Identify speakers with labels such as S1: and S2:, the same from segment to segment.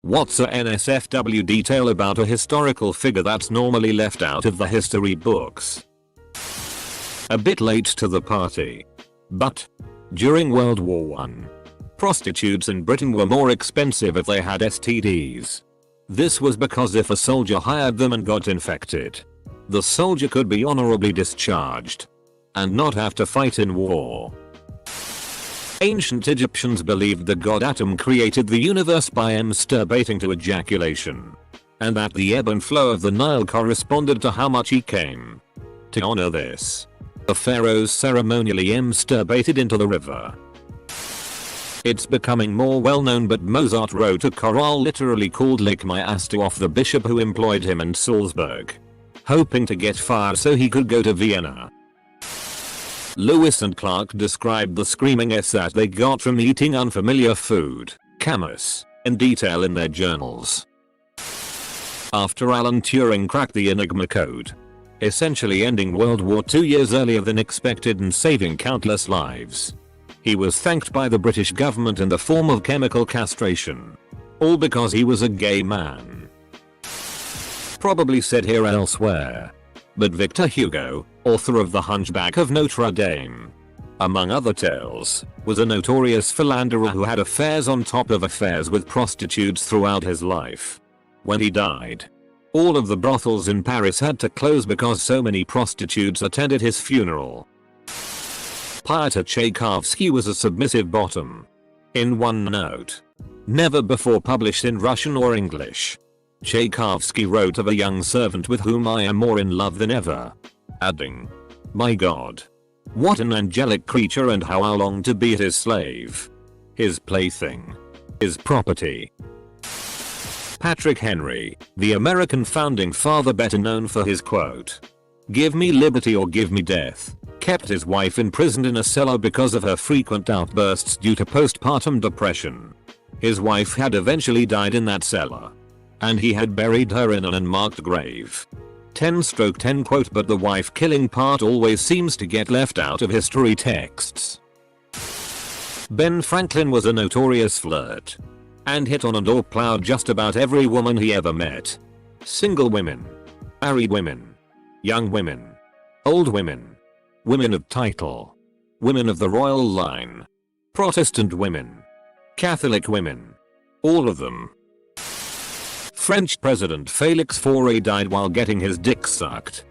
S1: What's a NSFW detail about a historical figure that's normally left out of the history books? A bit late to the party. But during World War I, prostitutes in Britain were more expensive if they had STDs. This was because if a soldier hired them and got infected, the soldier could be honorably discharged and not have to fight in war. Ancient Egyptians believed the god Atum created the universe by masturbating to ejaculation, and that the ebb and flow of the Nile corresponded to how much he came. To honor this, the pharaohs ceremonially masturbated into the river. It's becoming more well known, but Mozart wrote a chorale literally called Lick My Ass to off the bishop who employed him in Salzburg, hoping to get fired so he could go to Vienna. Lewis and Clark described the screaming S that they got from eating unfamiliar food, camas, in detail in their journals. After Alan Turing cracked the Enigma code, essentially ending World War II years earlier than expected and saving countless lives, he was thanked by the British government in the form of chemical castration. All because he was a gay man. Probably said here and elsewhere, but Victor Hugo, author of The Hunchback of Notre Dame, among other tales, was a notorious philanderer who had affairs on top of affairs with prostitutes throughout his life. When he died, all of the brothels in Paris had to close because so many prostitutes attended his funeral. Pyotr Tchaikovsky was a submissive bottom. In one note, never before published in Russian or English, Tchaikovsky wrote of a young servant with whom I am more in love than ever, adding, "My God, what an angelic creature, and how I long to be his slave, his plaything, his property." Patrick Henry, the American founding father better known for his quote, "Give me liberty or give me death," kept his wife imprisoned in a cellar because of her frequent outbursts due to postpartum depression. His wife had eventually died in that cellar, and he had buried her in an unmarked grave. 10/10 quote, but the wife killing part always seems to get left out of history texts. Ben Franklin was a notorious flirt, and hit on and or plowed just about every woman he ever met. Single women, married women, young women, old women, women of title, women of the royal line, Protestant women, Catholic women, all of them. French President Félix Faure died while getting his dick sucked.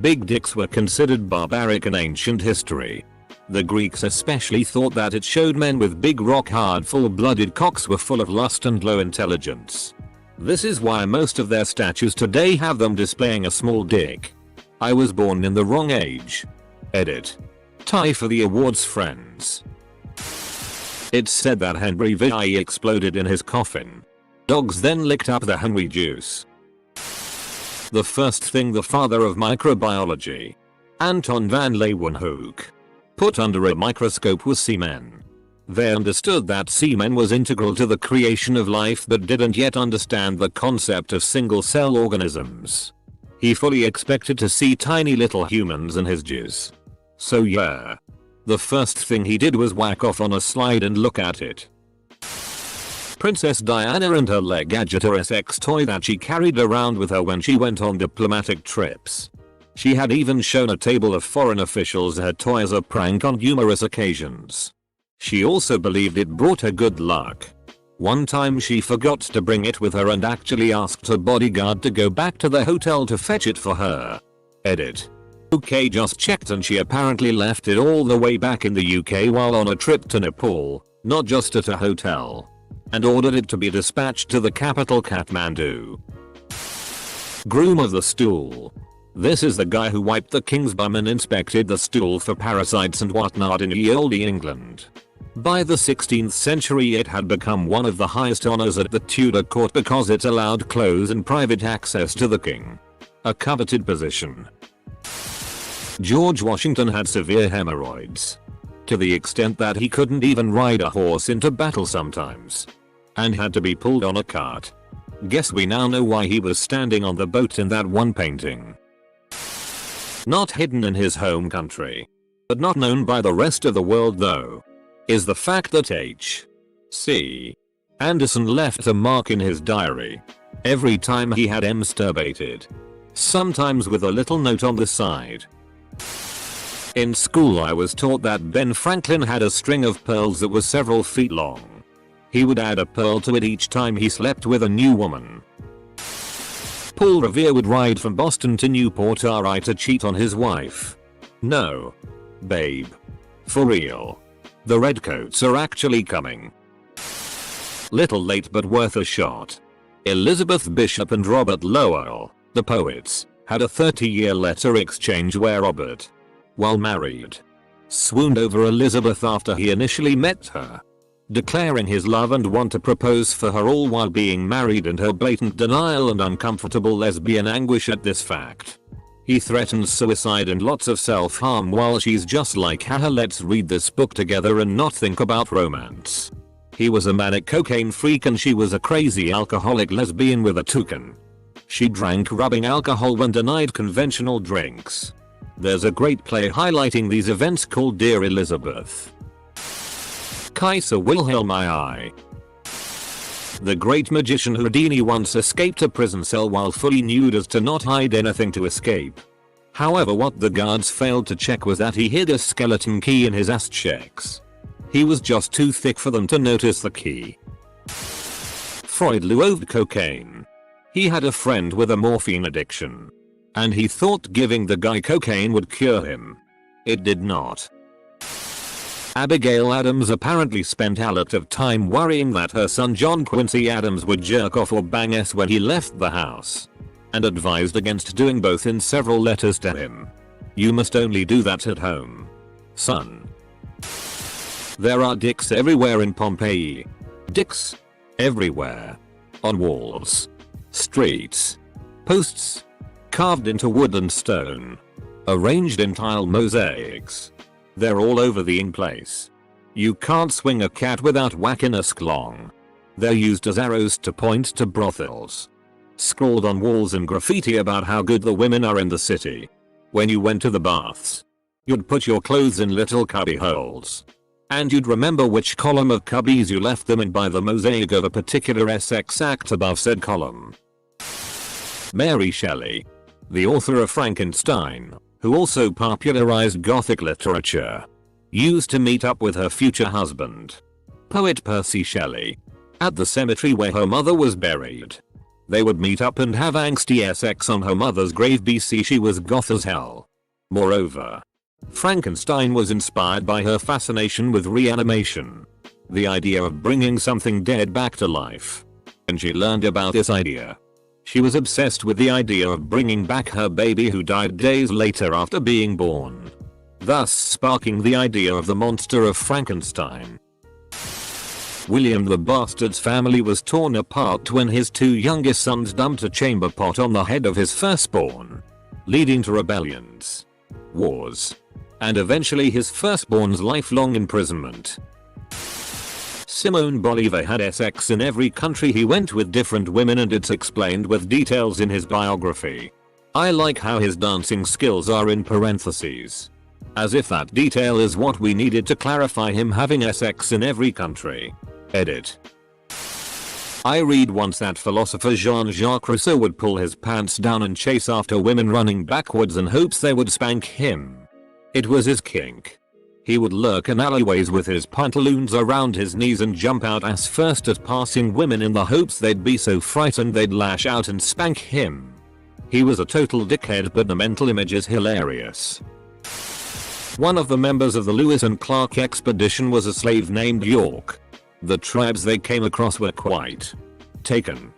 S1: Big dicks were considered barbaric in ancient history. The Greeks especially thought that it showed men with big rock-hard full-blooded cocks were full of lust and low intelligence. This is why most of their statues today have them displaying a small dick. I was born in the wrong age. Edit. Tie for the awards, friends. It's said that Henry VI exploded in his coffin. Dogs then licked up the Henry juice. The first thing the father of microbiology, Anton van Leeuwenhoek, put under a microscope was semen. They understood that semen was integral to the creation of life but didn't yet understand the concept of single-cell organisms. He fully expected to see tiny little humans in his jizz. So yeah, the first thing he did was whack off on a slide and look at it. Princess Diana and her leg agitator sex toy that she carried around with her when she went on diplomatic trips. She had even shown a table of foreign officials her toy as a prank on numerous occasions. She also believed it brought her good luck. One time she forgot to bring it with her and actually asked her bodyguard to go back to the hotel to fetch it for her. Edit. UK just checked, and she apparently left it all the way back in the UK while on a trip to Nepal, not just at a hotel, and ordered it to be dispatched to the capital Kathmandu. Groom of the stool. This is the guy who wiped the king's bum and inspected the stool for parasites and whatnot in ye olde England. By the 16th century it had become one of the highest honors at the Tudor court because it allowed close and private access to the king, a coveted position. George Washington had severe hemorrhoids, to the extent that he couldn't even ride a horse into battle sometimes, and had to be pulled on a cart. Guess we now know why he was standing on the boat in that one painting. Not hidden in his home country, but not known by the rest of the world though, is the fact that H.C. Anderson left a mark in his diary every time he had masturbated, sometimes with a little note on the side. In school I was taught that Ben Franklin had a string of pearls that was several feet long. He would add a pearl to it each time he slept with a new woman. Paul Revere would ride from Boston to Newport RI to cheat on his wife. No. Babe. For real. The redcoats are actually coming. Little late but worth a shot. Elizabeth Bishop and Robert Lowell, the poets, had a 30-year letter exchange where Robert, while married, swooned over Elizabeth after he initially met her, declaring his love and want to propose for her all while being married, and her blatant denial and uncomfortable lesbian anguish at this fact. He threatens suicide and lots of self-harm while she's just like, haha, let's read this book together and not think about romance. He was a manic cocaine freak and she was a crazy alcoholic lesbian with a toucan. She drank rubbing alcohol when denied conventional drinks. There's a great play highlighting these events called Dear Elizabeth. Kaiser Wilhelm II. The great magician Houdini once escaped a prison cell while fully nude as to not hide anything to escape. However, what the guards failed to check was that he hid a skeleton key in his ass cheeks. He was just too thick for them to notice the key. Freud loved cocaine. He had a friend with a morphine addiction, and he thought giving the guy cocaine would cure him. It did not. Abigail Adams apparently spent a lot of time worrying that her son John Quincy Adams would jerk off or bang s when he left the house, and advised against doing both in several letters to him. You must only do that at home, son. There are dicks everywhere in Pompeii. Dicks everywhere. On walls, streets, posts, carved into wood and stone, arranged in tile mosaics. They're all over the place. You can't swing a cat without whacking a sklong. They're used as arrows to point to brothels. Scrawled on walls and graffiti about how good the women are in the city. When you went to the baths, you'd put your clothes in little cubby holes, and you'd remember which column of cubbies you left them in by the mosaic of a particular Essex act above said column. Mary Shelley, the author of Frankenstein, who also popularized Gothic literature, used to meet up with her future husband, poet Percy Shelley, at the cemetery where her mother was buried. They would meet up and have angsty sex on her mother's grave. BC she was goth as hell. Moreover, Frankenstein was inspired by her fascination with reanimation, the idea of bringing something dead back to life. And she learned about this idea. She was obsessed with the idea of bringing back her baby who died days later after being born, thus sparking the idea of the monster of Frankenstein. William the Bastard's family was torn apart when his two youngest sons dumped a chamber pot on the head of his firstborn, leading to rebellions, wars, and eventually his firstborn's lifelong imprisonment. Simon Bolivar had sex in every country he went with different women, and it's explained with details in his biography. I like how his dancing skills are in parentheses, as if that detail is what we needed to clarify him having sex in every country. Edit. I read once that philosopher Jean-Jacques Rousseau would pull his pants down and chase after women running backwards in hopes they would spank him. It was his kink. He would lurk in alleyways with his pantaloons around his knees and jump out ass first at passing women in the hopes they'd be so frightened they'd lash out and spank him. He was a total dickhead, but the mental image is hilarious. One of the members of the Lewis and Clark expedition was a slave named York. The tribes they came across were quite taken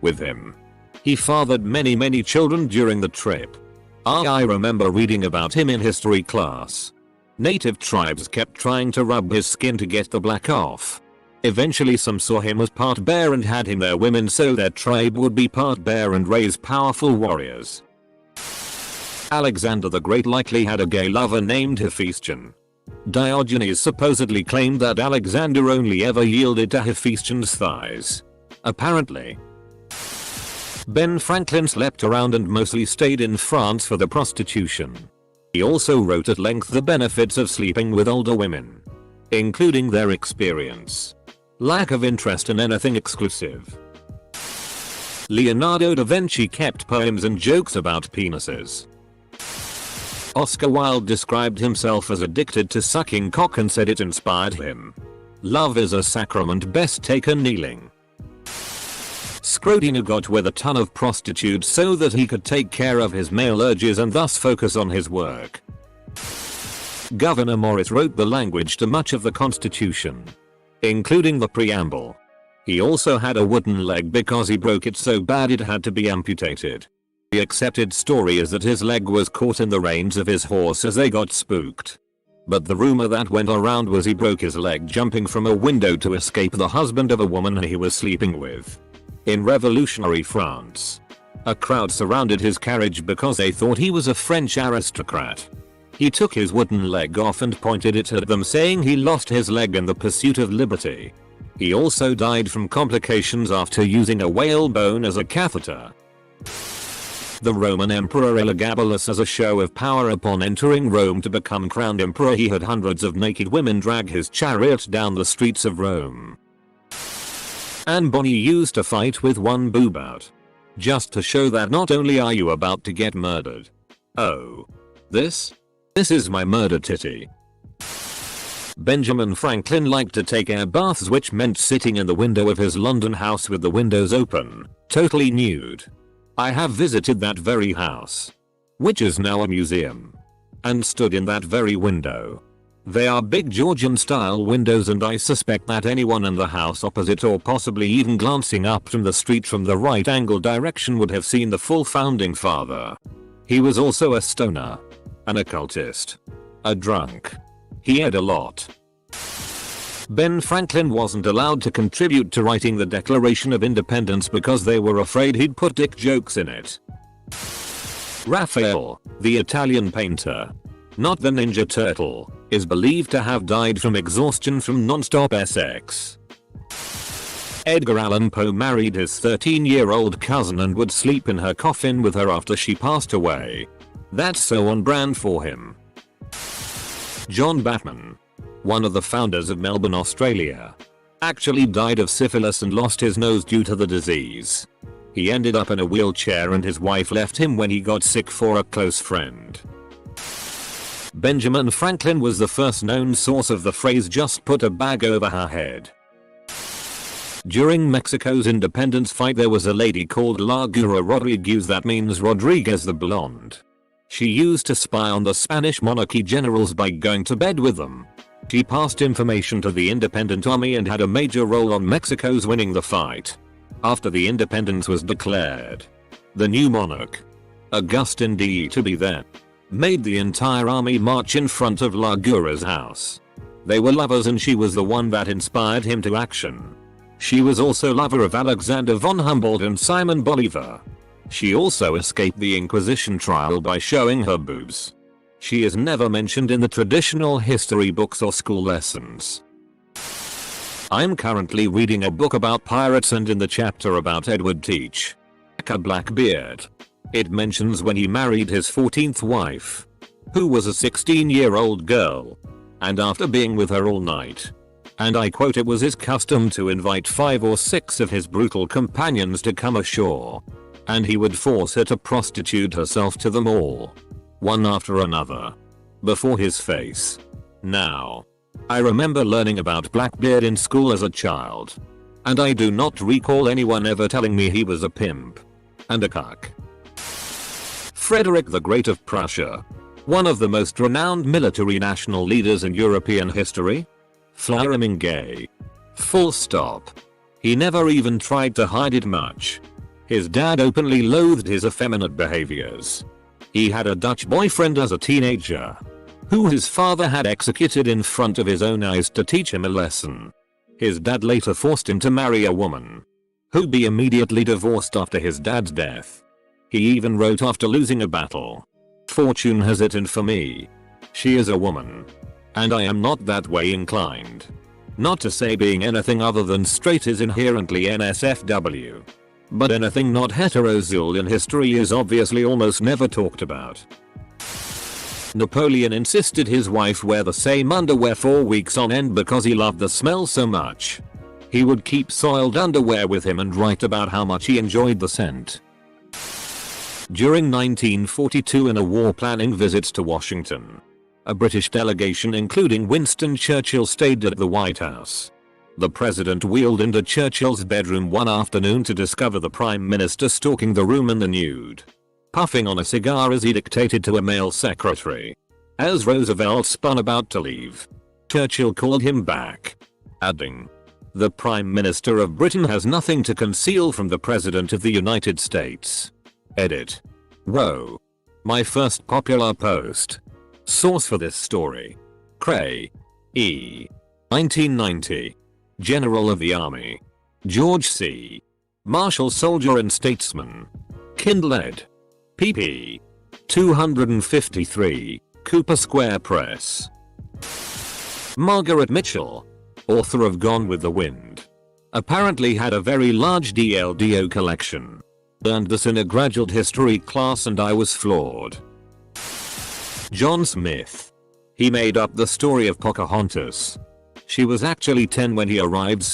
S1: with him. He fathered many children during the trip. I remember reading about him in history class. Native tribes kept trying to rub his skin to get the black off. Eventually some saw him as part bear and had him their women so their tribe would be part bear and raise powerful warriors. Alexander the Great likely had a gay lover named Hephaestion. Diogenes supposedly claimed that Alexander only ever yielded to Hephaestion's thighs. Apparently, Ben Franklin slept around and mostly stayed in France for the prostitution. He also wrote at length the benefits of sleeping with older women, including their experience Lack of interest in anything exclusive. Leonardo da Vinci kept poems and jokes about penises. Oscar Wilde described himself as addicted to sucking cock and said it inspired him. Love is a sacrament best taken kneeling. Scrodino got with a ton of prostitutes so that he could take care of his male urges and thus focus on his work. Gouverneur Morris wrote the language to much of the Constitution, including the preamble. He also had a wooden leg because he broke it so bad it had to be amputated. The accepted story is that his leg was caught in the reins of his horse as they got spooked. But the rumor that went around was he broke his leg jumping from a window to escape the husband of a woman he was sleeping with. In revolutionary France, a crowd surrounded his carriage because they thought he was a French aristocrat. He took his wooden leg off and pointed it at them, saying he lost his leg in the pursuit of liberty. He also died from complications after using a whalebone as a catheter. The Roman Emperor Elagabalus, as a show of power upon entering Rome to become crowned emperor, he had hundreds of naked women drag his chariot down the streets of Rome. Anne Bonny used to fight with one boob out, just to show that not only are you about to get murdered. Oh. This is my murder titty. Benjamin Franklin liked to take air baths, which meant sitting in the window of his London house with the windows open, totally nude. I have visited that very house, which is now a museum, and stood in that very window. They are big Georgian style windows, and I suspect that anyone in the house opposite, or possibly even glancing up from the street from the right angle direction, would have seen the full founding father. He was also a stoner, an occultist, a drunk. He ate a lot. Ben Franklin wasn't allowed to contribute to writing the Declaration of Independence because they were afraid he'd put dick jokes in it. Raphael, the Italian painter, not the Ninja Turtle, is believed to have died from exhaustion from non-stop sex. Edgar Allan Poe married his 13-year-old cousin and would sleep in her coffin with her after she passed away. That's so on brand for him. John Batman, one of the founders of Melbourne, Australia, actually died of syphilis and lost his nose due to the disease. He ended up in a wheelchair and his wife left him when he got sick for a close friend. Benjamin Franklin was the first known source of the phrase "just put a bag over her head." During Mexico's independence fight, there was a lady called La Gura Rodriguez, that means Rodriguez the Blonde. She used to spy on the Spanish monarchy generals by going to bed with them. She passed information to the independent army and had a major role on Mexico's winning the fight. After the independence was declared, the new monarch, Agustin de Iturbide, made the entire army march in front of La Gura's house. They were lovers and she was the one that inspired him to action. She was also lover of Alexander von Humboldt and Simon Bolivar. She also escaped the Inquisition trial by showing her boobs. She is never mentioned in the traditional history books or school lessons. I'm currently reading a book about pirates, and in the chapter about Edward Teach, a Blackbeard, it mentions when he married his 14th wife, who was a 16-year-old girl, and after being with her all night, and I quote, it was his custom to invite 5 or 6 of his brutal companions to come ashore, and he would force her to prostitute herself to them all, one after another, before his face. Now, I remember learning about Blackbeard in school as a child, and I do not recall anyone ever telling me he was a pimp and a cuck. Frederick the Great of Prussia, one of the most renowned military national leaders in European history, flaming gay. Full stop. He never even tried to hide it much. His dad openly loathed his effeminate behaviors. He had a Dutch boyfriend as a teenager, who his father had executed in front of his own eyes to teach him a lesson. His dad later forced him to marry a woman, who'd be immediately divorced after his dad's death. He even wrote after losing a battle, "Fortune has it in for me. She is a woman, and I am not that way inclined." Not to say being anything other than straight is inherently NSFW. But anything not heterosexual in history is obviously almost never talked about. Napoleon insisted his wife wear the same underwear for weeks on end because he loved the smell so much. He would keep soiled underwear with him and write about how much he enjoyed the scent. During 1942, in a war planning visit to Washington, a British delegation including Winston Churchill stayed at the White House. The president wheeled into Churchill's bedroom one afternoon to discover the prime minister stalking the room in the nude, puffing on a cigar as he dictated to a male secretary. As Roosevelt spun about to leave, Churchill called him back, adding, "The Prime Minister of Britain has nothing to conceal from the President of the United States." Edit. Whoa. My first popular post. Source for this story: Cray. E. 1990. General of the Army. George C. Marshall, Soldier and Statesman. Kindle ed. pp. 253. Cooper Square Press. Margaret Mitchell, author of Gone with the Wind, apparently had a very large DLDO collection. Learned this in a graduate history class and I was floored. John Smith. He made up the story of Pocahontas. She was actually 10 when he arrived,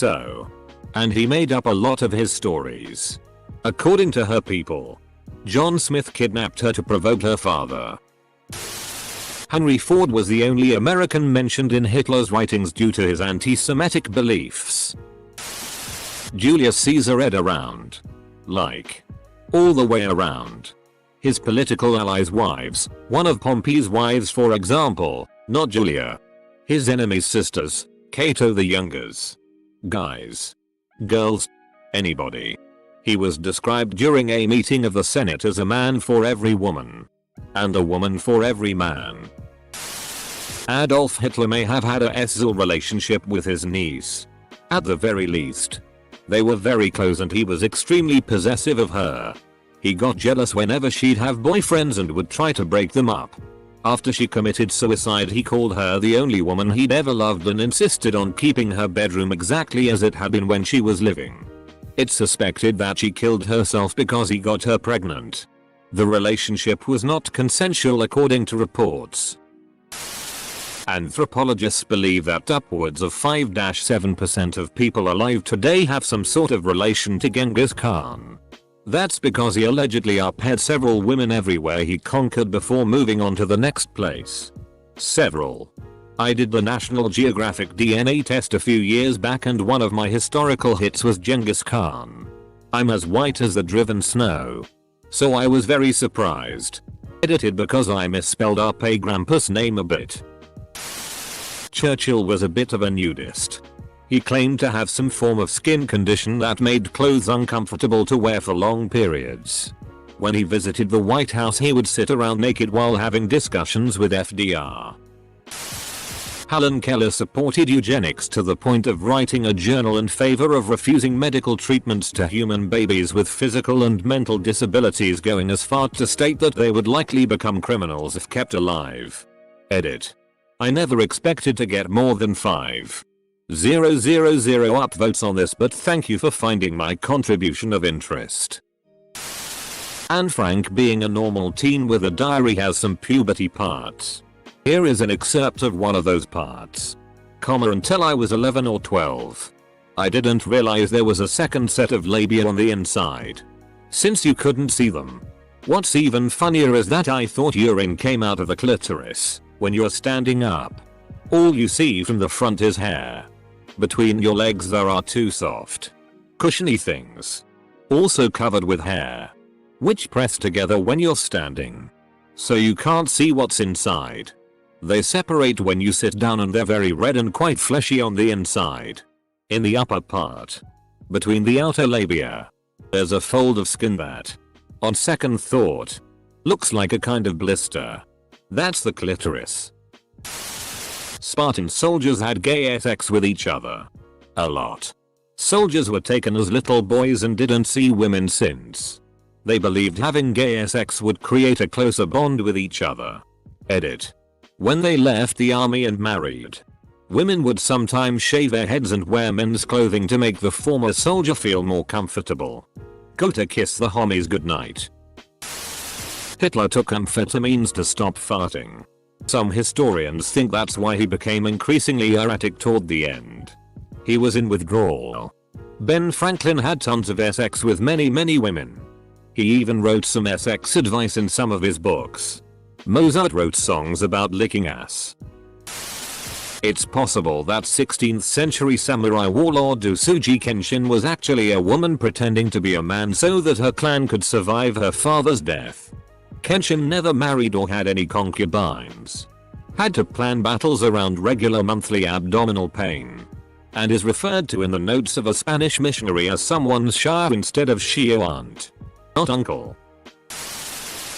S1: and he made up a lot of his stories. According to her people, John Smith kidnapped her to provoke her father. Henry Ford was the only American mentioned in Hitler's writings due to his anti-Semitic beliefs. Julius Caesar read around, like, all the way around. His political allies' wives, one of Pompey's wives for example, not Julia. His enemies' sisters, Cato the Younger's. Guys. Girls. Anybody. He was described during a meeting of the Senate as a man for every woman, and a woman for every man. Adolf Hitler may have had a sexual relationship with his niece. At the very least. They were very close and he was extremely possessive of her. He got jealous whenever she'd have boyfriends and would try to break them up. After she committed suicide, he called her the only woman he'd ever loved and insisted on keeping her bedroom exactly as it had been when she was living. It's suspected that she killed herself because he got her pregnant. The relationship was not consensual according to reports. Anthropologists believe that upwards of 5-7% of people alive today have some sort of relation to Genghis Khan. That's because he allegedly uphead several women everywhere he conquered before moving on to the next place. Several. I did the National Geographic DNA test a few years back and one of my historical hits was Genghis Khan. I'm as white as the driven snow. So I was very surprised. Edited because I misspelled our pay Grampus name a bit. Churchill was a bit of a nudist. He claimed to have some form of skin condition that made clothes uncomfortable to wear for long periods. When he visited the White House, he would sit around naked while having discussions with FDR. Helen Keller supported eugenics to the point of writing a journal in favor of refusing medical treatments to human babies with physical and mental disabilities, going as far to state that they would likely become criminals if kept alive. Edit. I never expected to get more than 5,000 upvotes on this, but thank you for finding my contribution of interest. Anne Frank, being a normal teen with a diary, has some puberty parts. Here is an excerpt of one of those parts. Until I was 11 or 12. I didn't realize there was a second set of labia on the inside, since you couldn't see them. What's even funnier is that I thought urine came out of the clitoris. When you're standing up, all you see from the front is hair. Between your legs there are 2 soft, cushiony things, also covered with hair, which press together when you're standing, so you can't see what's inside. They separate when you sit down and they're very red and quite fleshy on the inside. In the upper part, between the outer labia, there's a fold of skin that, on second thought, looks like a kind of blister. That's the clitoris. Spartan soldiers had gay sex with each other. A lot. Soldiers were taken as little boys and didn't see women since they believed having gay sex would create a closer bond with each other. Edit. When they left the army and married, women would sometimes shave their heads and wear men's clothing to make the former soldier feel more comfortable. Go to kiss the homies goodnight. Hitler took amphetamines to stop farting. Some historians think that's why he became increasingly erratic toward the end. He was in withdrawal. Ben Franklin had tons of sex with many women. He even wrote some sex advice in some of his books. Mozart wrote songs about licking ass. It's possible that 16th century samurai warlord Usuji Kenshin was actually a woman pretending to be a man so that her clan could survive her father's death. Kenshin never married or had any concubines. Had to plan battles around regular monthly abdominal pain. And is referred to in the notes of a Spanish missionary as someone's Shah instead of Shio aunt. Not uncle.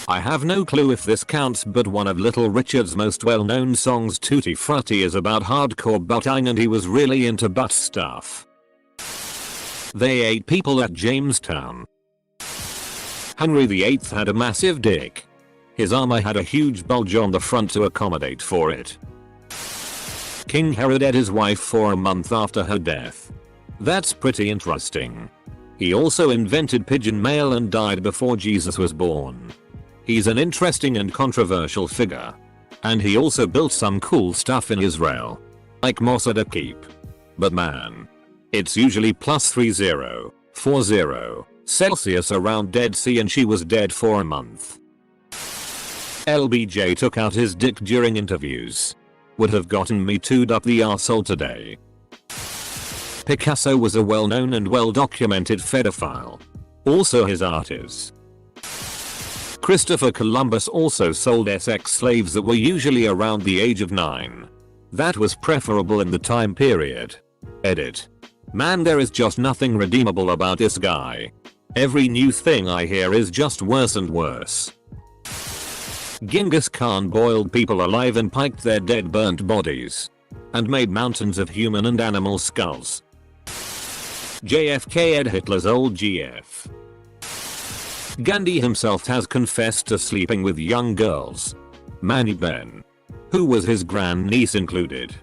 S1: I have no clue if this counts, but one of Little Richard's most well-known songs, Tutti Frutti, is about hardcore butting, and he was really into butt stuff. They ate people at Jamestown. Henry VIII had a massive dick. His armor had a huge bulge on the front to accommodate for it. King Herod ate his wife for a month after her death. That's pretty interesting. He also invented pigeon mail and died before Jesus was born. He's an interesting and controversial figure. And he also built some cool stuff in Israel. Like Mossad Keep. But man. It's usually plus 40 Celsius around Dead Sea, and she was dead for a month. LBJ took out his dick during interviews. Would have gotten me tooed up the arsehole today. Picasso was a well-known and well-documented pedophile. Also his art is. Christopher Columbus also sold sex slaves that were usually around the age of 9. That was preferable in the time period. Edit. Man, there is just nothing redeemable about this guy. Every new thing I hear is just worse and worse. Genghis Khan boiled people alive and piked their dead burnt bodies. And made mountains of human and animal skulls. JFK ate Hitler's old GF. Gandhi himself has confessed to sleeping with young girls. Mani Ben. Who was his grandniece included.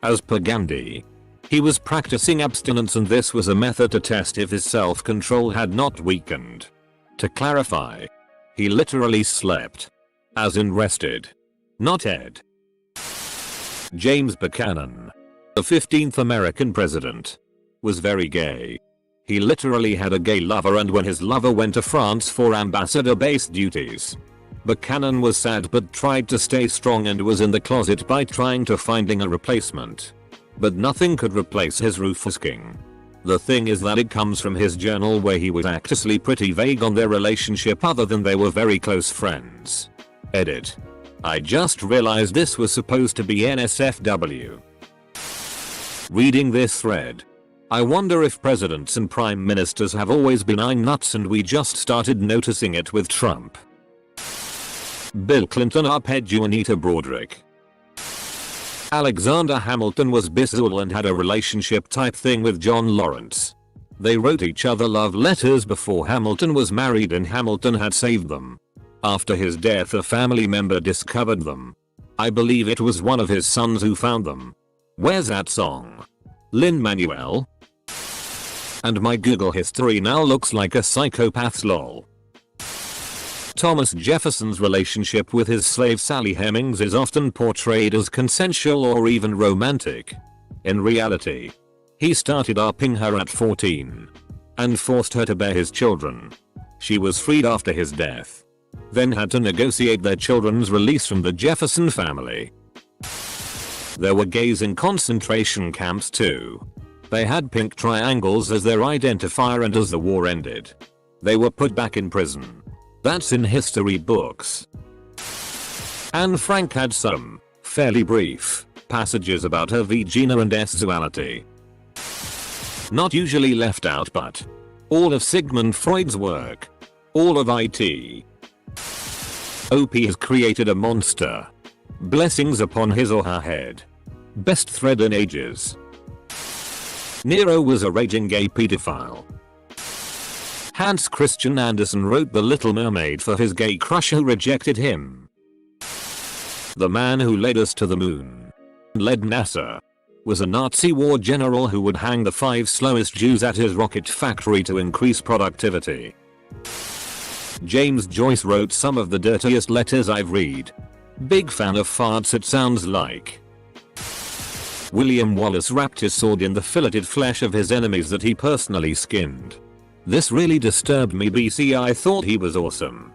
S1: As per Gandhi. He was practicing abstinence, and this was a method to test if his self-control had not weakened. To clarify. He literally slept. As in rested. Not ed. James Buchanan. The 15th American president. Was very gay. He literally had a gay lover, and when his lover went to France for ambassador-based duties. Buchanan was sad but tried to stay strong and was in the closet by trying to finding a replacement. But nothing could replace his Rufus King. The thing is that it comes from his journal, where he was actually pretty vague on their relationship other than they were very close friends. Edit. I just realized this was supposed to be NSFW. Reading this thread. I wonder if presidents and prime ministers have always been nuts and we just started noticing it with Trump. Bill Clinton uphead Juanita Broaddrick. Alexander Hamilton was bisexual and had a relationship type thing with John Lawrence. They wrote each other love letters before Hamilton was married, and Hamilton had saved them. After his death, a family member discovered them. I believe it was one of his sons who found them. Where's that song? Lin-Manuel? And my Google history now looks like a psychopath's lol. Thomas Jefferson's relationship with his slave Sally Hemings is often portrayed as consensual or even romantic. In reality, he started upping her at 14 and forced her to bear his children. She was freed after his death, then had to negotiate their children's release from the Jefferson family. There were gays in concentration camps too. They had pink triangles as their identifier, and as the war ended, they were put back in prison. That's in history books. Anne Frank had some, fairly brief, passages about her vagina and sexuality. Not usually left out, but all of Sigmund Freud's work. All of it. OP has created a monster. Blessings upon his or her head. Best thread in ages. Nero was a raging gay pedophile. Hans Christian Andersen wrote The Little Mermaid for his gay crush who rejected him. The man who led us to the moon, led NASA, was a Nazi war general who would hang the 5 slowest Jews at his rocket factory to increase productivity. James Joyce wrote some of the dirtiest letters I've read. Big fan of farts, it sounds like. William Wallace wrapped his sword in the filleted flesh of his enemies that he personally skinned. This really disturbed me. BC I thought he was awesome.